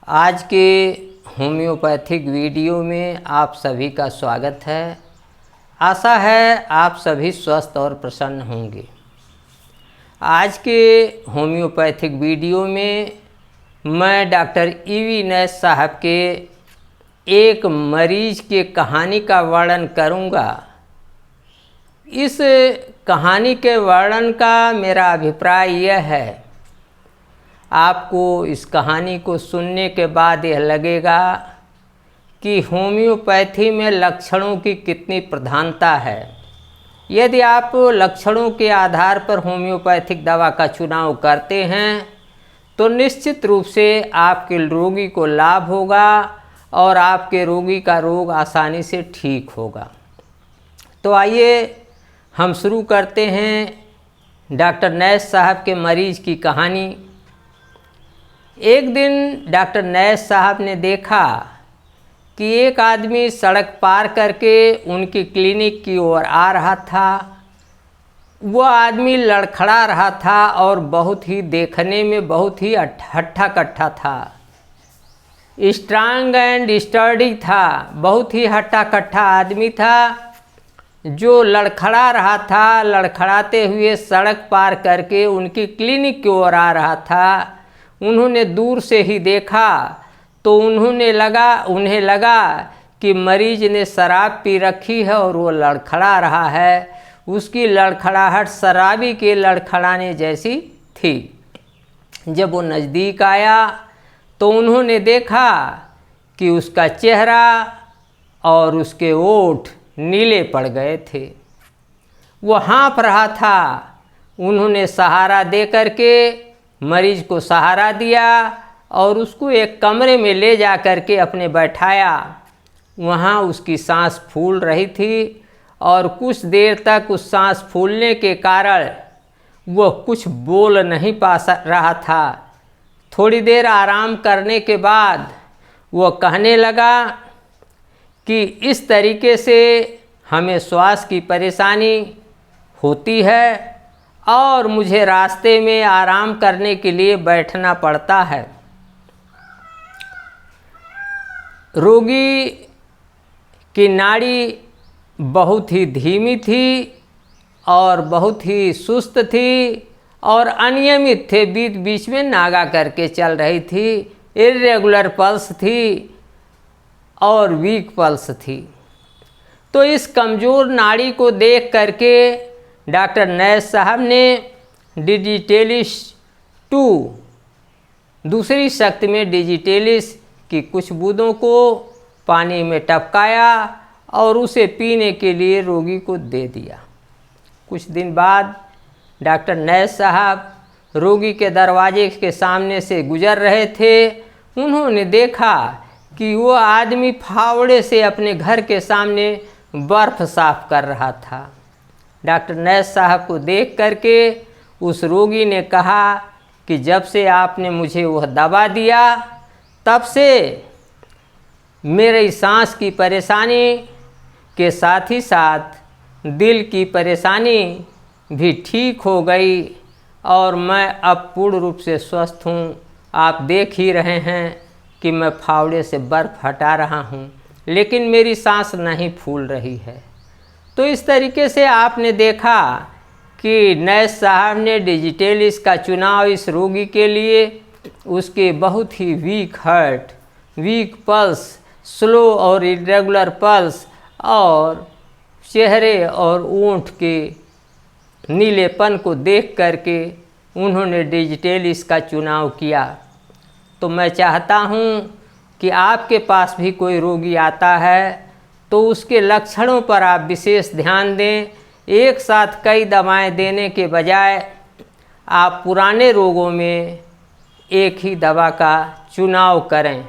आज के homeopathic video में आप सभी का स्वागत है। आशा है आप सभी स्वस्थ और प्रसन्न होंगे। आज के होम्योपैथिक वीडियो में मैं डॉक्टर ईवी नैस साहब के एक मरीज के कहानी का वर्णन करूंगा। इस कहानी के वर्णन का मेरा अभिप्राय यह है, आपको इस कहानी को सुनने के बाद यह लगेगा कि होम्योपैथी में लक्षणों की कितनी प्रधानता है। यदि आप लक्षणों के आधार पर होम्योपैथिक दवा का चुनाव करते हैं तो निश्चित रूप से आपके रोगी को लाभ होगा और आपके रोगी का रोग आसानी से ठीक होगा। तो आइए हम शुरू करते हैं डॉक्टर नैस साहब के मरीज की कहानी। एक दिन डॉक्टर नैस साहब ने देखा कि एक आदमी सड़क पार करके उनकी क्लिनिक की ओर आ रहा था। वह आदमी लड़खड़ा रहा था और बहुत ही देखने में बहुत ही हट्टा कट्ठा था। स्ट्रांग एंड स्टर्डी था, बहुत ही हट्टा कट्ठा आदमी था जो लड़खड़ा रहा था। लड़खड़ाते हुए सड़क पार करके उनकी क्लिनिक की ओर आ रहा था। उन्होंने दूर से ही देखा तो उन्हें लगा कि मरीज ने शराब पी रखी है और वो लड़खड़ा रहा है। उसकी लड़खड़ाहट शराबी के लड़खड़ाने जैसी थी। जब वो नज़दीक आया तो उन्होंने देखा कि उसका चेहरा और उसके ओठ नीले पड़ गए थे। वो हाँफ रहा था। उन्होंने सहारा दे करके मरीज को सहारा दिया और उसको एक कमरे में ले जा कर के अपने बैठाया। वहाँ उसकी सांस फूल रही थी और कुछ देर तक उस सांस फूलने के कारण वह कुछ बोल नहीं पा रहा था। थोड़ी देर आराम करने के बाद वह कहने लगा कि इस तरीके से हमें श्वास की परेशानी होती है और मुझे रास्ते में आराम करने के लिए बैठना पड़ता है। रोगी की नाड़ी बहुत ही धीमी थी और बहुत ही सुस्त थी और अनियमित थे, बीच बीच में नागा करके चल रही थी। इर्रेगुलर पल्स थी और वीक पल्स थी। तो इस कमज़ोर नाड़ी को देख करके डॉक्टर नैस साहब ने डिजिटेलिस 2 दूसरी शक्ति में डिजिटेलिस की कुछ बूंदों को पानी में टपकाया और उसे पीने के लिए रोगी को दे दिया। कुछ दिन बाद डॉक्टर नैस साहब रोगी के दरवाजे के सामने से गुजर रहे थे। उन्होंने देखा कि वो आदमी फावड़े से अपने घर के सामने बर्फ़ साफ कर रहा था। डॉक्टर नैस साहब को देख करके उस रोगी ने कहा कि जब से आपने मुझे वह दवा दिया तब से मेरी सांस की परेशानी के साथ ही साथ दिल की परेशानी भी ठीक हो गई और मैं अब पूर्ण रूप से स्वस्थ हूँ। आप देख ही रहे हैं कि मैं फावड़े से बर्फ़ हटा रहा हूँ लेकिन मेरी सांस नहीं फूल रही है। तो इस तरीके से आपने देखा कि नैस साहब ने डिजिटेलिस का चुनाव इस रोगी के लिए उसके बहुत ही weak heart, weak pulse, slow और इरेगुलर पल्स और चेहरे और ओंठ के नीलेपन को देख करके उन्होंने डिजिटेलिस का चुनाव किया। तो मैं चाहता हूँ कि आपके पास भी कोई रोगी आता है तो उसके लक्षणों पर आप विशेष ध्यान दें। एक साथ कई दवाएं देने के बजाय आप पुराने रोगों में एक ही दवा का चुनाव करें।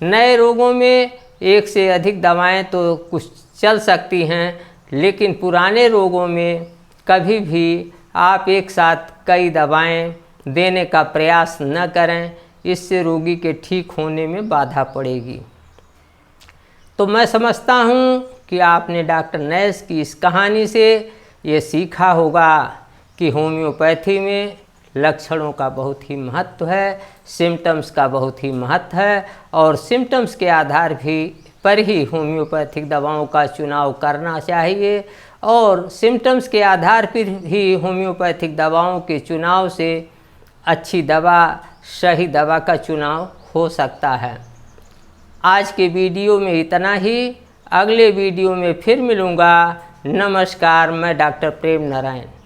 नए रोगों में एक से अधिक दवाएं तो कुछ चल सकती हैं लेकिन पुराने रोगों में कभी भी आप एक साथ कई दवाएं देने का प्रयास न करें। इससे रोगी के ठीक होने में बाधा पड़ेगी। तो मैं समझता हूँ कि आपने डॉक्टर नैस की इस कहानी से ये सीखा होगा कि होम्योपैथी में लक्षणों का बहुत ही महत्व है, सिम्टम्स का बहुत ही महत्व है और सिम्टम्स के आधार भी पर ही होम्योपैथिक दवाओं का चुनाव करना चाहिए और सिम्टम्स के आधार पर ही होम्योपैथिक दवाओं के चुनाव से अच्छी दवा, सही दवा का चुनाव हो सकता है। आज के वीडियो में इतना ही, अगले वीडियो में फिर मिलूँगा। नमस्कार, मैं डॉक्टर प्रेम नारायण।